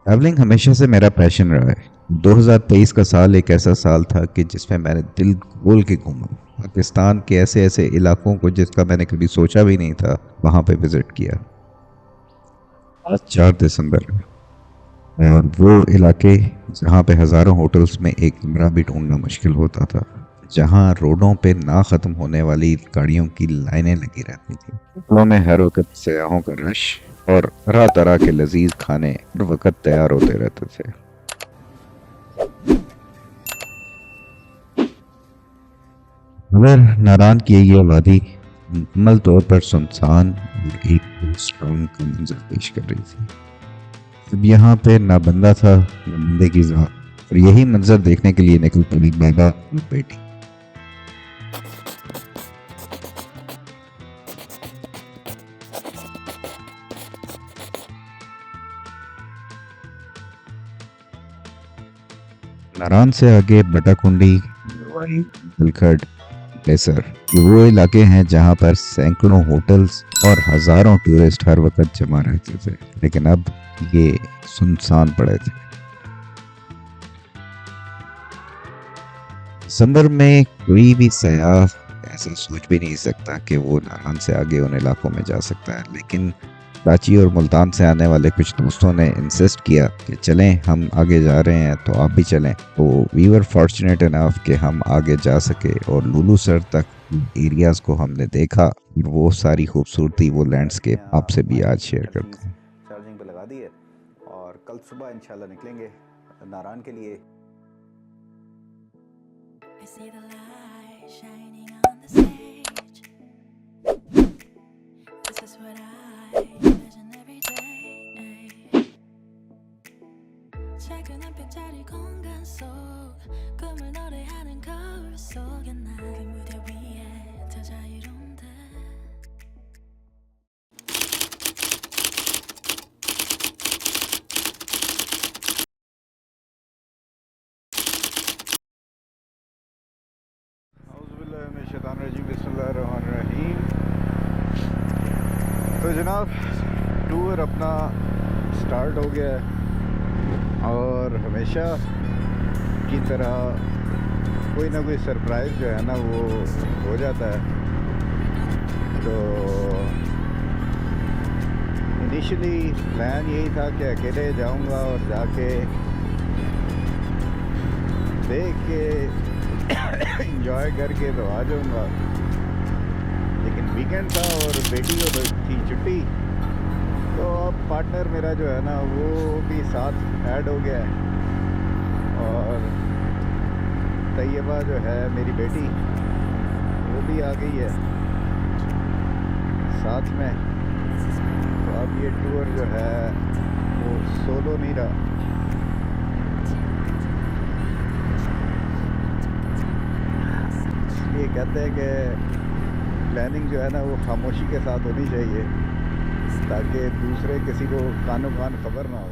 Travelling हमेशा से मेरा पैशन रहा है। 2023 का साल एक ऐसा साल था कि जिसमें मैंने दिल खोल के घूमा। पाकिस्तान के ऐसे ऐसे इलाकों को जिसका मैंने कभी सोचा भी नहीं था, वहां पे विजिट किया। आज 4 दिसंबर है और वो इलाके जहाँ पे हजारों होटल्स में एक कमरा भी ढूंढना मुश्किल होता था, जहाँ रोडों पे ना खत्म होने वाली गाड़ियों की लाइनें लगी रहती थी। होटलों में हर वक्त सयाहों का रश और तरह तरह के लजीज खाने हर वक्त तैयार होते रहते थे। मगर नारायण की ये वादी मुकम्मल तौर पर सुनसान और एक स्ट्रॉन्ग का मंजर पेश कर रही थी। अब यहाँ पे ना बंदा था न बंदे की जात, और यही मंजर देखने के लिए निकल पड़ी बाबा और बेटी। नारायण से आगे बटाकुंडी, दिलखड़, लेसर, ये वो इलाके हैं जहाँ पर सैकड़ों होटल्स और हजारों टूरिस्ट हर वक्त जमा रहते थे, लेकिन अब ये सुनसान पड़े थे। दिसंबर में कोई भी सयाह ऐसा सोच भी नहीं सकता कि वो नारायण से आगे उन इलाकों में जा सकता है, लेकिन कराची और मुल्तान से आने वाले कुछ दोस्तों ने इंसिस्ट किया कि चलें, हम आगे जा रहे हैं तो आप भी चलें। तो वी वर फॉर्चुनेट इनफ कि हम आगे जा सके और लुलू सर तक एरियाज को हमने देखा और वो सारी खूबसूरती, वो लैंडस्केप आपसे भी आज शेयर करता हूँ। चार्जिंग पे लगा दी है और कल सुबह इंशाल्लाह निकलेंगे नारायण के लिए। I see the light shining on the stage. This is what I imagine every day. 작은 햇빛자리 공간 속 꿈을 노래하는 거울 속에 난 그 무대 위에 더 자유로운 듯. बिस्मिल्लाहिर्रहमानिर्रहीम। तो जनाब टूर अपना स्टार्ट हो गया है और हमेशा की तरह कोई ना कोई सरप्राइज़ जो है ना वो हो जाता है। तो इनिशियली प्लान यही था कि अकेले जाऊंगा और जाके देख के इंजॉय करके तो आ जाऊंगा, लेकिन वीकेंड था और बेटी को तो थी छुट्टी, तो अब पार्टनर मेरा जो है ना वो भी साथ ऐड हो गया है और तैयबा जो है मेरी बेटी वो भी आ गई है साथ में। तो अब ये टूर जो है वो सोलो नहीं रहा। ये कहते हैं कि प्लानिंग जो है ना वो खामोशी के साथ होनी चाहिए ताकि दूसरे किसी को कानो कान खबर ना हो।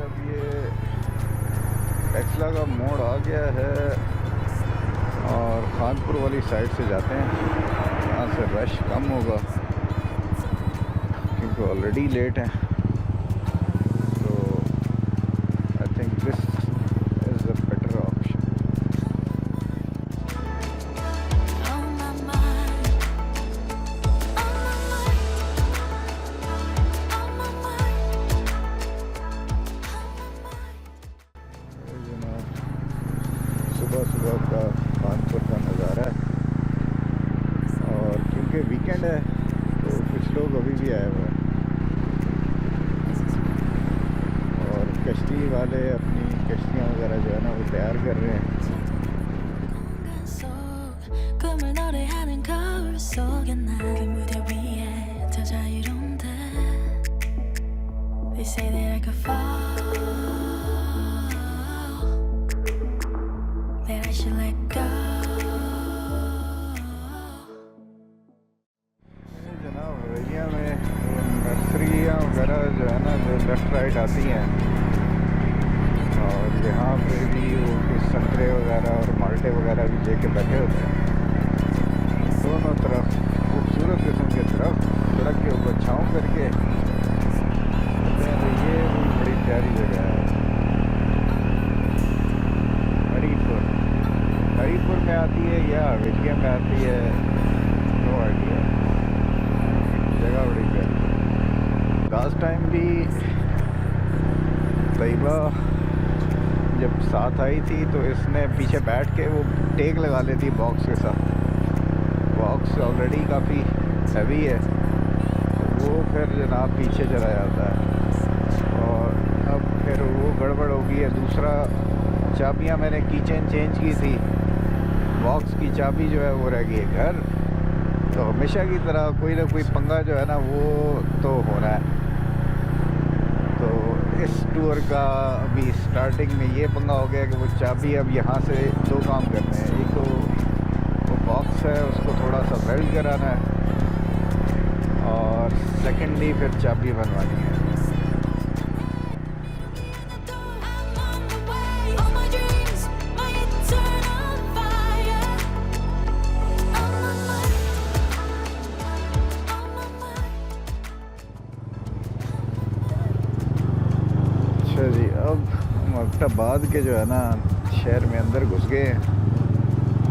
अब ये टेक्सला का मोड़ आ गया है और खानपुर वाली साइड से जाते हैं, यहाँ से रश कम होगा क्योंकि ऑलरेडी लेट हैं। तो I think this is a better option. सुबह सुबह का कानपुर का नज़ारा है और क्योंकि वीकेंड है तो कुछ लोग अभी भी आए हुए हैं और कश्ती वाले अपनी कश्तियाँ वगैरह जो है ना वो तैयार कर रहे हैं। जनाब एरिया में नर्सरियाँ वगैरह जो है ना जो लेफ़्ट राइट आती हैं लेके बैठे होते हैं। दोनों तरफ खूबसूरत किस्म के तरफ सड़क के ऊपर छाँव करके तो ये भी बड़ी प्यारी जगह है। हरीपुर में आती है या हवेलिया में आती है, नो आइडिया। जगह बड़ी प्यारी। लास्ट टाइम भी तैयबा जब साथ आई थी तो इसने पीछे बैठ के वो टेक लगा लेती बॉक्स के साथ। बॉक्स ऑलरेडी काफ़ी हैवी है, वो फिर जनाब पीछे चला जाता है और अब फिर वो गड़बड़ हो गई है। दूसरा चाबियाँ मैंने की चेन चेंज की थी, बॉक्स की चाबी जो है वो रह गई है घर। तो हमेशा की तरह कोई ना कोई पंगा जो है ना वो तो होना है। तो इस टूर का अभी स्टार्टिंग में ये पंगा हो गया कि वो चाबी अब यहाँ से दो काम करने हैं। एक तो वो बॉक्स है उसको थोड़ा सा वेल्ड कराना है और सेकेंडली फिर चाबी बनवानी है। जी अब हम अब्टाबाद के जो है ना शहर में अंदर घुस गए हैं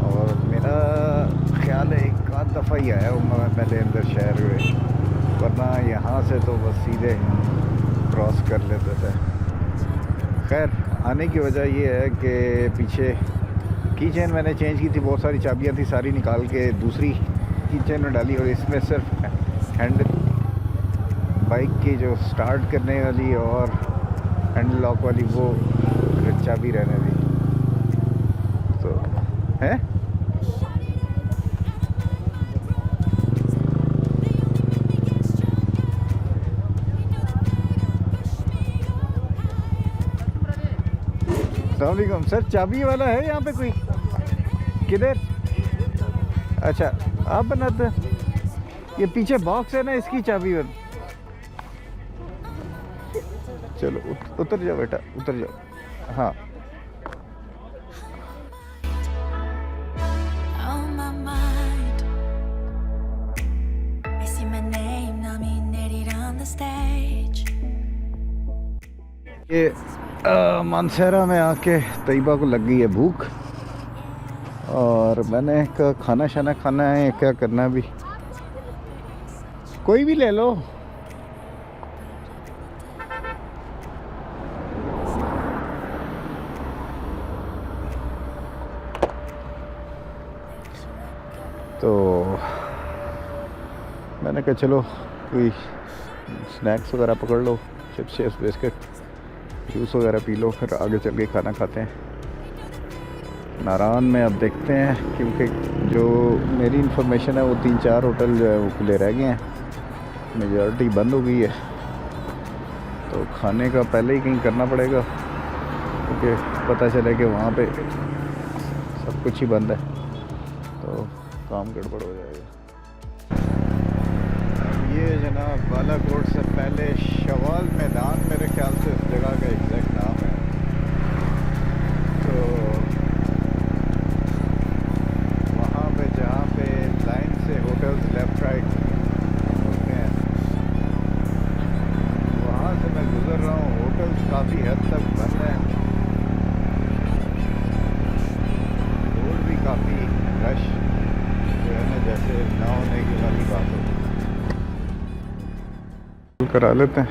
और मेरा ख्याल है एक आध दफ़ा ही आया हूँ मैं पहले अंदर शहर में, वरना यहाँ से तो बस सीधे क्रॉस कर लेते थे। खैर आने की वजह ये है कि पीछे की चेन मैंने चेंज की थी, बहुत सारी चाबियाँ थी, सारी निकाल के दूसरी की चेन में डाली और इसमें सिर्फ हैंडल बाइक की जो स्टार्ट करने वाली और हैंडल लॉक वाली वो चाबी रहने दी। तो है अस्सलामुअलैकुम सर, चाबी वाला है यहाँ पे कोई? किधर? अच्छा आप बनाते हैं? ये पीछे बॉक्स है ना इसकी चाबी बन। चलो उतर जाओ बेटा, उतर जाओ। हाँ ये मानसहरा में आके तैयबा को लग गई है भूख और मैंने कहा खाना शाना खाना है, क्या करना है अभी, कोई भी ले लो। तो मैंने कहा चलो कोई स्नैक्स वगैरह पकड़ लो, चिप्स चिप्स बिस्किट जूस वगैरह पी लो, फिर आगे चल के खाना खाते हैं। नारायण में अब देखते हैं, क्योंकि जो मेरी इन्फॉर्मेशन है वो 3-4 होटल जो है वो खुले रह गए हैं, मेजॉरिटी बंद हो गई है। तो खाने का पहले ही कहीं करना पड़ेगा क्योंकि पता चले कि वहाँ पे सब कुछ ही बंद है तो काम गड़बड़ हो जाएगा। ये जनाब बालाकोट से पहले शवाल मैदान मेरे ख्याल से इस जगह का एग्जैक्ट नाम है। तो वहाँ पे जहाँ पे लाइन से होटल्स लेफ़्ट राइट होते हैं वहाँ से मैं गुज़र रहा हूँ। होटल्स काफ़ी हद तक बंद हैं, रोड भी काफ़ी रश जो है ना जैसे ना होने की वाली बात हो। करा लेते हैं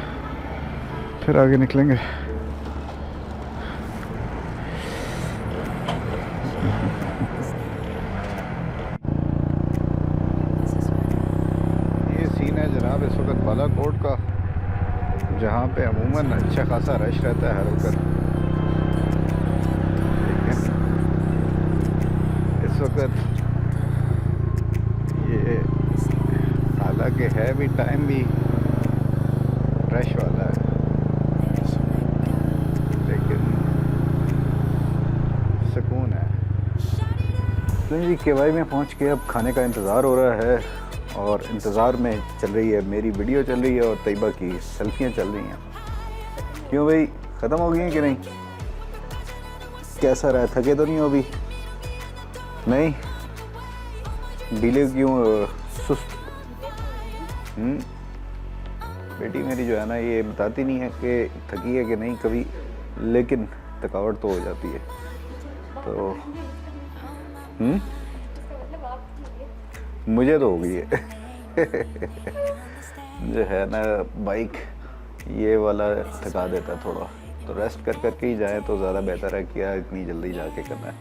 फिर आगे निकलेंगे। ये सीन है जनाब इस वक्त बालाकोट का, जहाँ पे अमूमन अच्छा खासा रश रहता है हर वक्त। लेकिन इस वक्त ये हालांकि है भी टाइम भी रश वाला है, लेकिन सुकून है। तो जी केवाई में पहुंच के अब खाने का इंतज़ार हो रहा है और इंतज़ार में चल रही है मेरी वीडियो चल रही है और तैयबा की सेल्फियाँ चल रही हैं। क्यों भाई, ख़त्म हो गई हैं कि नहीं? कैसा रहा, थके तो नहीं हो अभी? नहीं डीले क्यों सुस्त। बेटी मेरी जो है ना ये बताती नहीं है कि थकी है कि नहीं कभी, लेकिन थकावट तो हो जाती है। तो मुझे तो हो गई है जो है ना बाइक ये वाला थका देता है थोड़ा, तो रेस्ट कर करके ही जाए तो ज़्यादा बेहतर है। क्या इतनी जल्दी जाके करना है।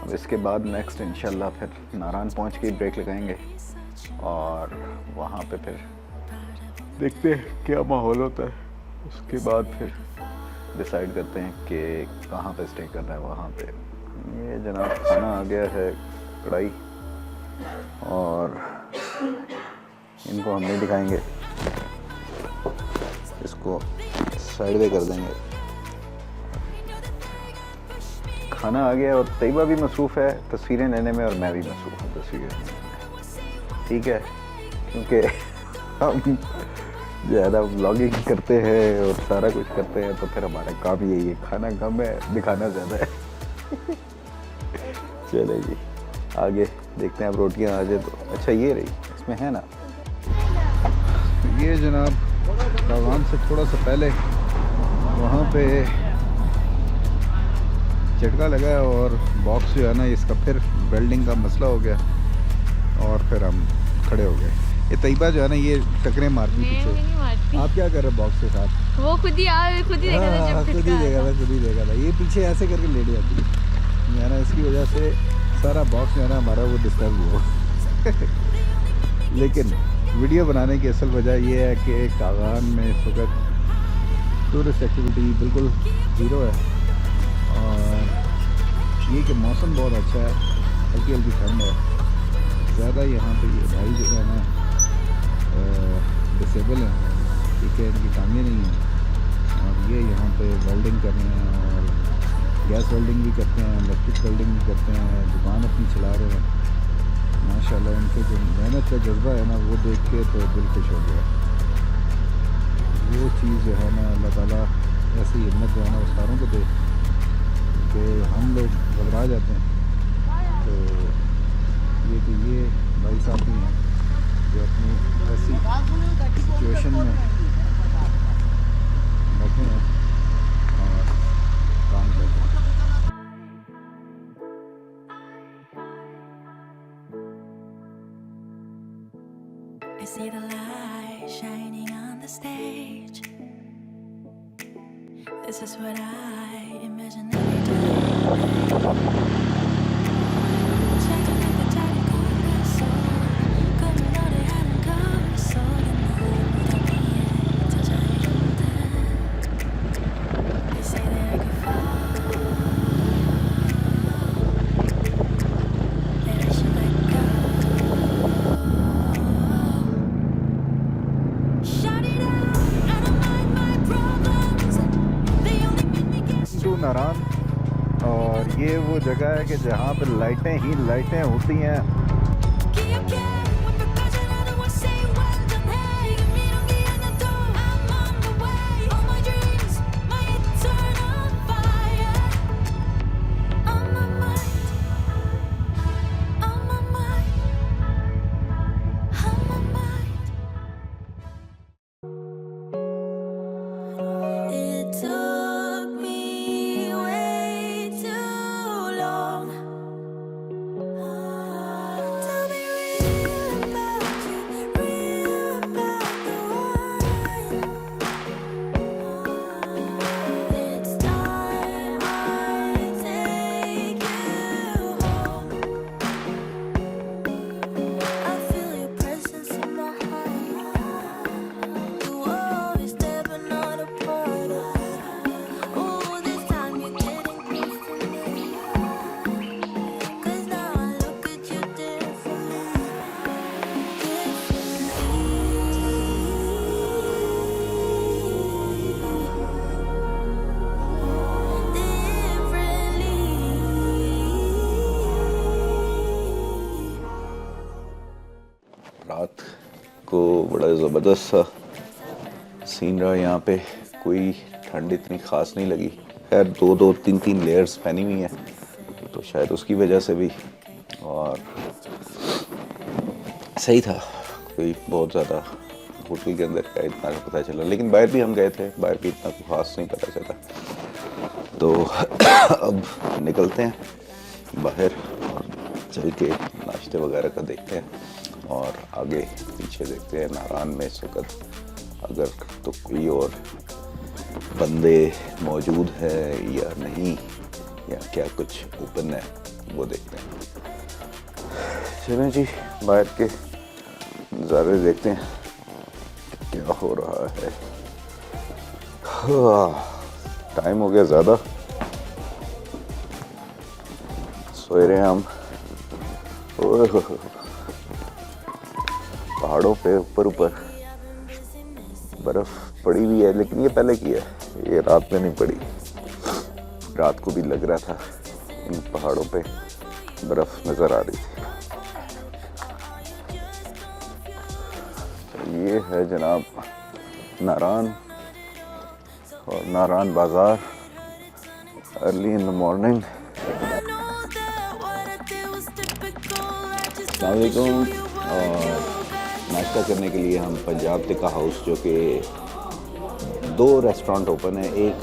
अब इसके बाद नेक्स्ट इंशाल्लाह फिर नारायण पहुंच के ब्रेक लगाएंगे और वहाँ पे फिर देखते हैं क्या माहौल होता है। उसके बाद फिर डिसाइड करते हैं कि कहाँ पे स्टे करना है वहाँ पे। ये जनाब खाना आ गया है, कढ़ाई, और इनको हम नहीं दिखाएंगे, इसको साइड में कर देंगे। खाना आ गया और तैयबा भी मसरूफ़ है तस्वीरें लेने में और मैं भी मसरूफ़ हूँ तस्वीरें लेने में, ठीक है, क्योंकि हम ज़्यादा व्लॉगिंग करते हैं और सारा कुछ करते हैं तो फिर हमारा काम यही है, खाना कम है दिखाना ज़्यादा है चले जी आगे देखते हैं। अब रोटियाँ आ जाए तो अच्छा ये रही इसमें है ना। ये जनाब कावान से थोड़ा सा पहले वहाँ पे झटका लगा है और बॉक्स जो है ना इसका फिर वेल्डिंग का मसला हो गया और फिर हम खड़े हो गए। ये तैयबा जो है ना ये टकरे मारती पीछे। आप क्या कर रहे बॉक्स के साथ? वो खुद ही देखा था जब खुद ही देखा था। ये पीछे ऐसे करके लेट जाती है ना, इसकी वजह से सारा बॉक्स जो है ना हमारा वो डिस्टर्ब हुआ लेकिन वीडियो बनाने की असल वजह ये है कि कागान में इस वक्त टूरिस्ट एक्टिविटी बिल्कुल ज़ीरो है और ये कि मौसम बहुत अच्छा है, हल्की हल्की ठंड है ज़्यादा। यहाँ पे ये भाई जो है ना डिसेबल हैं, ठीक है, इनकी टांगें नहीं हैं और ये यहाँ पे वेल्डिंग कर रहे हैं और गैस वेल्डिंग भी करते हैं, इलेक्ट्रिक वेल्डिंग भी करते हैं, दुकान अपनी चला रहे हैं। माशाल्लाह इनके जो मेहनत का जज्बा है ना वो देख के तो दिल खुश हो गया। वो चीज़ जो है ना अल्लाह ताला ऐसी हिम्मत जो है ना वो सारों को दे कि हम लोग घबरा जाते हैं। तो ये कि ये भाई साहब भी हैं जो अपनी ऐसी सिचुएशन में बैठे हैं और काम करते हैं। I see the light shining on the stage. This is what I imagine every day. Checking out the tiny corner, so coming out it hadn't come, so the moon without me yet, touch I don't dare. They say that I could fall, that I should let go. Shout it out, I don't mind my problems. They only make me get to Narayan, और ये वो जगह है कि जहाँ पर लाइटें ही लाइटें होती हैं। It took me way too long. Tell me real about you, real about the one. It's time I take you home. I feel your presence in my heart. You always there but not a part of. Oh, this time you're getting close to me. 'Cause now I look at you differently. रात को बड़ा ज़बरदस्त सा scene रहा यहाँ पे, कोई ठंड इतनी ख़ास नहीं लगी। खैर दो तीन लेयर्स पहनी हुई हैं तो शायद उसकी वजह से भी। और सही था, कोई बहुत ज़्यादा होटल के अंदर का इतना पता चला, लेकिन बाहर भी हम गए थे, बाहर भी इतना खास नहीं पता चला। तो अब निकलते हैं बाहर और चल के नाश्ते वगैरह का देखते हैं और आगे पीछे देखते हैं नारायण में इस वक्त अगर तो कोई और बंदे मौजूद है या नहीं, या क्या कुछ ओपन है, वो देखते हैं। चलें जी, बाहर के नज़ारे देखते हैं क्या हो रहा है। टाइम हो गया ज़्यादा, सोए रहे हैं हम। पहाड़ों पे ऊपर बर्फ़ पड़ी हुई है, लेकिन ये पहले की है, ये रात में नहीं पड़ी। रात को भी लग रहा था इन पहाड़ों पे बर्फ़ नज़र आ रही थी। तो ये है जनाब नारायण और नारायण बाज़ार, अर्ली इन द मॉर्निंग। अस्सलाम वालेकुम। और नाश्ता करने के लिए हम पंजाब टिक्का हाउस, जो कि 2 रेस्टोरेंट ओपन है, एक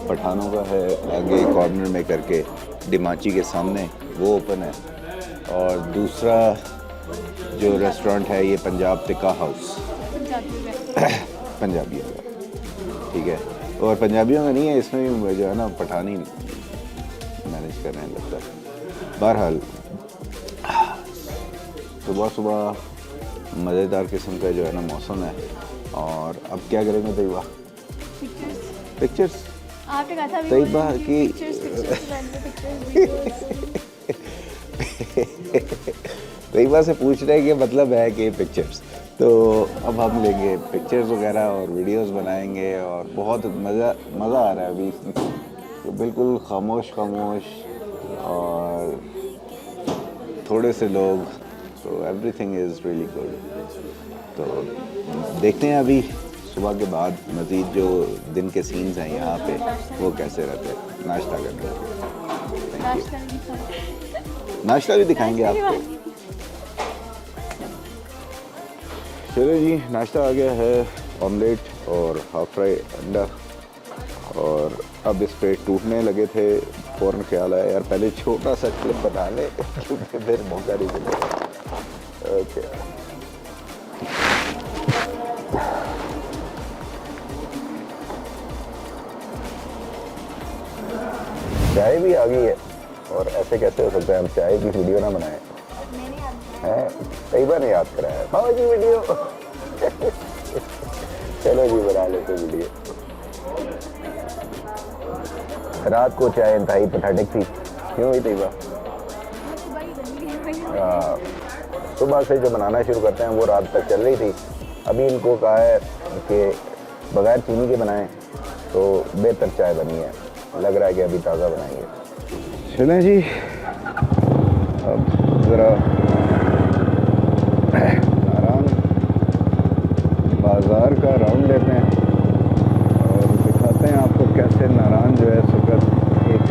पठानों का है आगे कॉर्नर में करके डिमाची के सामने, वो ओपन है, और दूसरा जो रेस्टोरेंट है ये पंजाब टिक्का हाउस पंजाबियों का, ठीक है। और पंजाबियों का नहीं है, इसमें भी जो है ना पठानी मैनेज कर रहे हैं लगता है। बहरहाल सुबह मज़ेदार किस्म का जो है ना मौसम है। और अब क्या करेंगे तैयबा? पिक्चर्स आपने कहा था तैयबा की तैयबा से पूछ रहे हैं कि मतलब है कि पिक्चर्स, तो अब हम लेंगे पिक्चर्स वगैरह और वीडियोस बनाएंगे और बहुत मज़ा आ रहा है अभी। तो बिल्कुल खामोश और थोड़े से लोग, तो एवरीथिंग इज़ रियली गुड। तो देखते हैं अभी सुबह के बाद मज़ीद जो दिन के सीन्स हैं यहाँ पे वो कैसे रहते हैं। नाश्ता करते हैं, नाश्ता भी दिखाएंगे आपको। चलो जी, नाश्ता आ गया है, ऑमलेट और हाफ फ्राई अंडा। और अब इस पे टूटने लगे थे, फ़ौरन ख्याल आया यार पहले छोटा सा क्लिप बना ले क्योंकि फिर मौका नहीं मिलेगा। ओके, चाय भी आ गई है, और ऐसे कैसे हो सकता है हम चाय की वीडियो ना बनाएं? हैं, कई बार नहीं याद कराया बाबा जी वीडियो चलो जी, बना लेते वीडियो। रात को चाय इंतहाई पैथेटिक थी, क्यों हुई तैयबा? सुबह से जो बनाना शुरू करते हैं वो रात तक चल रही थी। अभी इनको कहा है कि बगैर चीनी के बनाएं तो बेहतर चाय बनी है, लग रहा है कि अभी ताज़ा बनाएंगे। चलें जी, अब ज़रा नारायण बाज़ार का राउंड लेते हैं और दिखाते हैं आपको कैसे नारायण जो है सुबह एक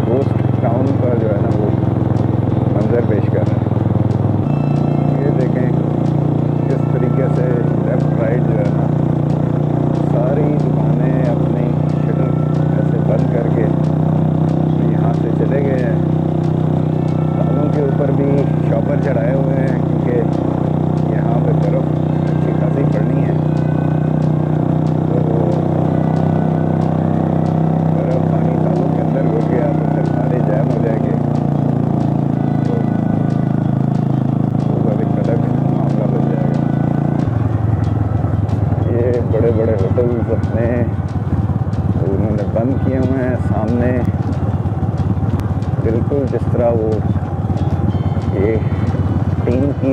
गोस्ट टाउन का जो है ना वो मंजर पेश कर रहा है। ये देखें किस तरीके से लेफ़्ट राइट जो है ना सारी दुकानें अपनी शटर ऐसे बंद करके यहाँ से चले गए हैं। तालों के ऊपर भी शॉपर चढ़ाए हुए हैं क्योंकि यहाँ पे बर्फ़ अच्छी खासी पड़नी है, तो बर्फ़ पानी तालों के अंदर घुस गया तो फिर सारे जैम हो जाएंगे, तो वो एक अलग मामला बन जाएगा। ये बड़े बड़े होटल्स अपने उन्होंने बंद किए हुए हैं सामने, बिल्कुल जिस तरह वो ये टीन की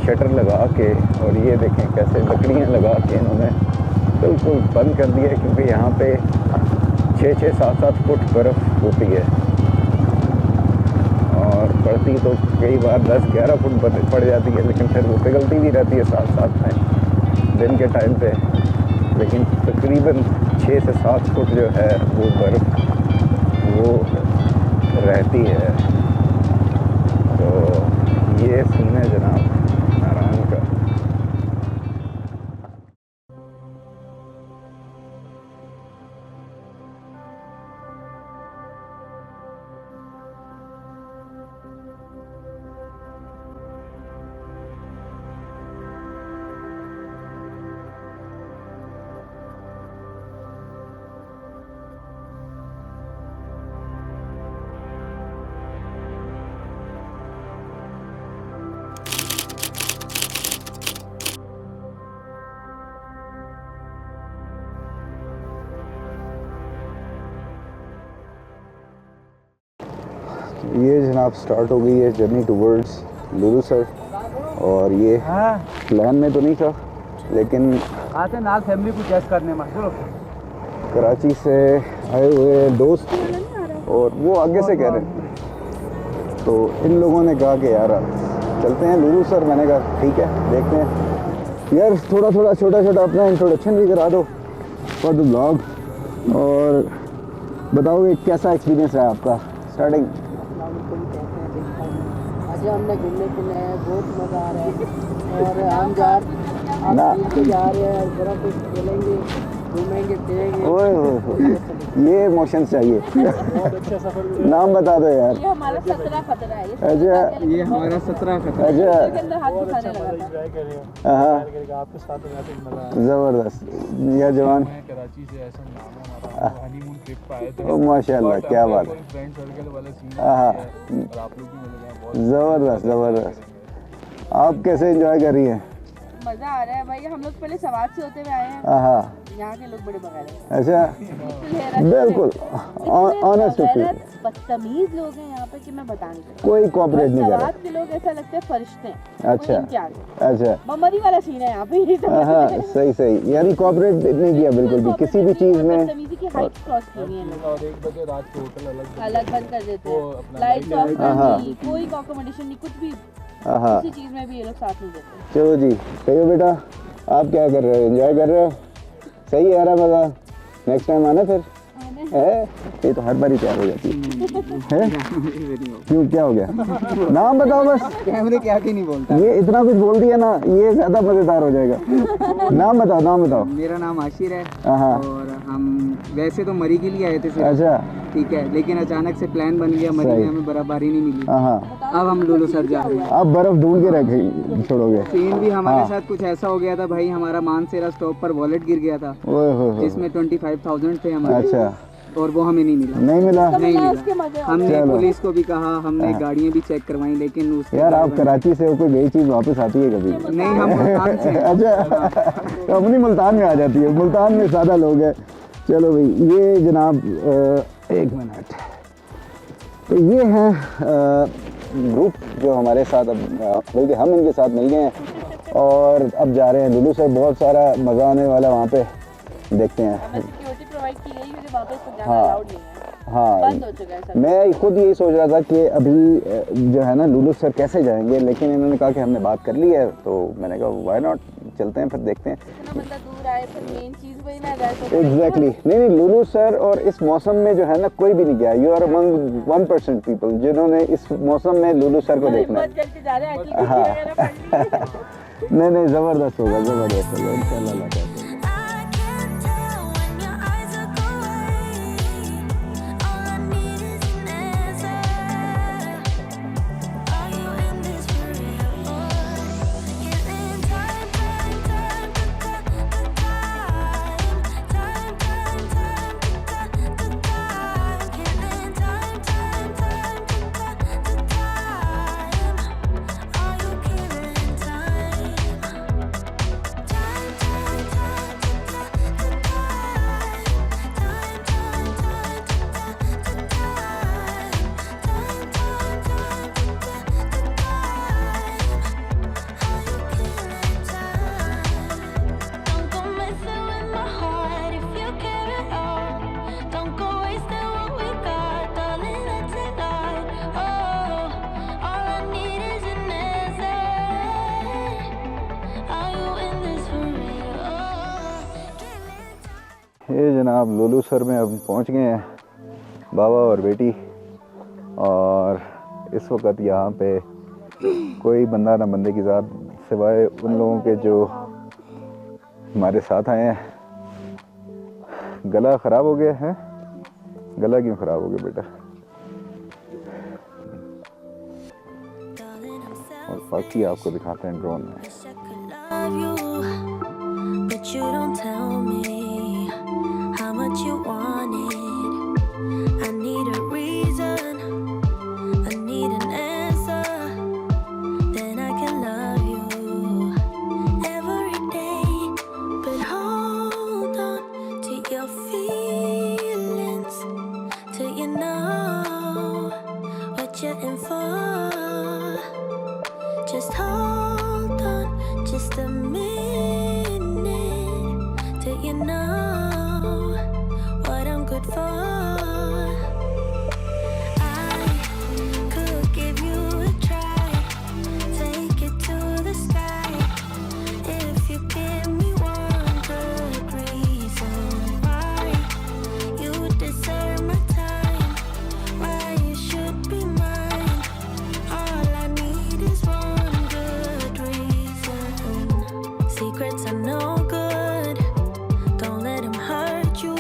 शटर लगा के, और ये देखें कैसे लकड़ियाँ लगा के इन्होंने बिल्कुल बंद कर दिया, क्योंकि यहाँ पे 6-6, 7-7 फुट बर्फ़ होती है और पड़ती तो कई बार 10-11 फुट पड़ जाती है, लेकिन फिर वो पिघलती भी रहती है साथ में दिन के टाइम पे। लेकिन तकरीबन 6 से 7 फुट जो है वो बर्फ़ वो रहती है। तो ये सीन है जनाब आराम का। ये जनाब स्टार्ट हो गई है जर्नी टूवर्ड्स लुलू सर। और ये प्लान में तो नहीं था, लेकिन आते नाल फैमिली को टेस्ट करने में चलो। कराची से आए हुए दोस्त और वो आगे से कह रहे हैं, तो इन लोगों ने कहा कि यार चलते हैं लुलू सर। मैंने कहा ठीक है, देखते हैं यार। थोड़ा थोड़ा छोटा छोटा अपना इंट्रोडक्शन भी करा दो फॉर द ब्लॉग, और बताओगे कैसा एक्सपीरियंस रहा आपका स्टार्टिंग। आज हमने घूमने फिरने आए, बहुत मज़ा आ रहा है। और हम जा रहे हैं, बड़ा कुछ खेलेंगे, घूमेंगे फिरेंगे। ओए होए, ये इमोशन चाहिए। बहुत अच्छा सफर। नाम बता दो यार। ये हमारा 17 खतरा है। अच्छा, ये हमारा 17 खतरा। अच्छा, इसके अंदर हाथ दिखाने लगा था। हाँ, आपके साथ जबरदस्त यार जवान। कराची से ऐसा नाम है हमारा, हनीमून ट्रिप पे आए थे। ओ माशाल्लाह, क्या बात है। फ्रेंड सर्कल वाले सीन हाँ, और आप लोग भी मिल गए, बहुत जबरदस्त जबरदस्त। आप कैसे एंजॉय कर रही हैं। मजा आ रहा है भाई। हम लोग पहले सवात से होते हुए आए हैं। हाँ, यहाँ के लोग बड़े बगाड़ हैं। अच्छा, बिल्कुल ऑनेस्ट ओपिनियन। बदतमीज लोग हैं यहाँ पे कि मैं बता नहीं सकती। कोई कोऑपरेट नहीं कर रहा। सवात के लोग ऐसा लगते हैं फरिश्ते हैं। अच्छा, कोई इनके आगे। अच्छा, बमरी वाला सीन है यहाँ पे। ये समझ हाँ, रहे हैं? सही सही, यानी कोऑपरेट नहीं किया बिल्कुल भी किसी भी चीज़ में। बदतमीजी की हाइट क्रॉस की हुई है लोग। और 1 बजे रात को होटल अलग बंद कर देते वो हैं, अपना लाइट्स ऑफ हाँ। करनी, कोई अकोमोडेशन नहीं, कुछ भी हाँ, किसी चीज में भी ये लोग साथ नहीं देते। चलो जी, सही हो बेटा। आप क्या कर रहे हो, एंजॉय कर रहे हो। सही है, रहा मज़ा। नेक्स्ट टाइम आना फिर है। ये तो हर बार ही तैयार हो जाती है। क्यों, क्या हो गया। नाम बताओ बस। कैमरे के आगे नहीं बोलता। ये इतना कुछ बोल दिया ना, ये ज़्यादा मज़ेदार हो जाएगा। नाम बताओ, नाम बताओ। मेरा नाम आशिर है हाँ, और हम वैसे तो मरी के लिए आए थे सिर्फ, अच्छा, ठीक है, लेकिन अचानक से प्लान बन गया, मरी सही। में हमें बर्फबारी नहीं मिली। हाँ, अब हम लुलू सर जा रहे हैं। आप बर्फ़ ढूंढ के रखे छोड़ोगे। सीन भी हमारे हाँ। साथ कुछ ऐसा हो गया था भाई, हमारा मानसेरा स्टॉप पर वॉलेट गिर गया था ओए हो, जिसमें 25,000 थे हमारे, अच्छा, और वो हमें नहीं मिला। नहीं मिला। नहीं उसके मिला। मजे हमने चलो। पुलिस को भी कहा, हमने गाड़ियां भी चेक करवाई, लेकिन उसके यार आप बाद- कराची से हो, कोई गई चीज़ वापस आती है कभी। नहीं, हम मुल्तान से हैं। अच्छा, तो अपनी मुल्तान में आ जाती है। मुल्तान में ज़्यादा लोग हैं। चलो भाई, ये जनाब 1 मिनट। तो ये हैं ग्रुप जो हमारे साथ, अब बल्कि हम इनके साथ मिल गए हैं और अब जा रहे हैं लुलू सर। बहुत सारा मज़ा आने वाला वहाँ पे, देखते हैं। हमें सिक्योरिटी प्रोवाइड की गई क्योंकि वापस तो जाना हाँ। अलाउड नहीं है, हाँ, बंद हो चुका है सब। मैं खुद यही सोच रहा था कि अभी जो है ना लुलू सर कैसे जाएंगे, लेकिन इन्होंने कहा कि हमने बात कर ली है, तो मैंने कहा व्हाई नॉट, चलते हैं फिर देखते हैं। इतना बंदा दूर आए, फिर मेन चीज वही ना जाए तो एग्जैक्टली नहीं लुलू सर, और इस मौसम में जो है ना कोई भी नहीं गया। यू आर अमंग 1% पीपल जिन्होंने इस मौसम में लुलू सर को देखना है। बहुत जल्दी जा रहे हैं आगे हाँ। वगैरह पढ़ ली। नहीं, ज़बरदस्त होगा, ज़बरदस्त होगा इंशाल्लाह अल्लाह ताला। I can tell when your eyes look away. All I need is an answer. Are you in this for real? Killing time to cut the time. Time to cut the time. Killing time to cut the time. Are you killing time? Don't go messing with my heart if you care at all. Don't go wasting what we got, darling. Let's ignite. Oh, all I need is an answer. Are you in this for real? ये जनाब Lulu sir में अब पहुंच गए हैं, बाबा और बेटी। और इस वक्त यहाँ पे कोई बंदा ना बंदे की ज़ात सिवाय उन लोगों के जो हमारे साथ आए हैं। गला ख़राब हो गया है? गला क्यों ख़राब हो गया बेटा? और बाकी आपको दिखाते हैं ड्रोन में। Wish I could love you, but you don't tell me how much you want it. I need a reason, I need an answer, then I can love you every day. But hold on to your feelings till you know what you're in for. Just hold on just a minute till you know what I'm good for. I could give you a try, take it to the sky, if you give me one good reason why you deserve my time, why you should be mine. All I need is one good reason. Secrets are no good, don't let them hurt you,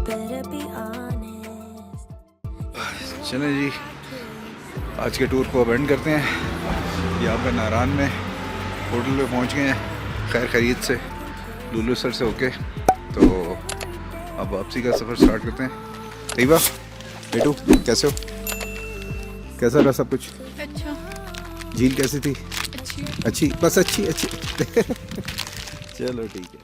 better be honest. चलें जी, आज के tour को अब and करते हैं। यहाँ पे नारायण में होटल पे पहुँच गए हैं खैर खैरियत से, लुलु सर से होके। तो अब वापसी का सफ़र स्टार्ट करते हैं। तैयबा बेटू कैसे हो? कैसा रहा सब कुछ? अच्छा, झील कैसी थी? अच्छी। अच्छी, बस अच्छी अच्छी चलो ठीक है।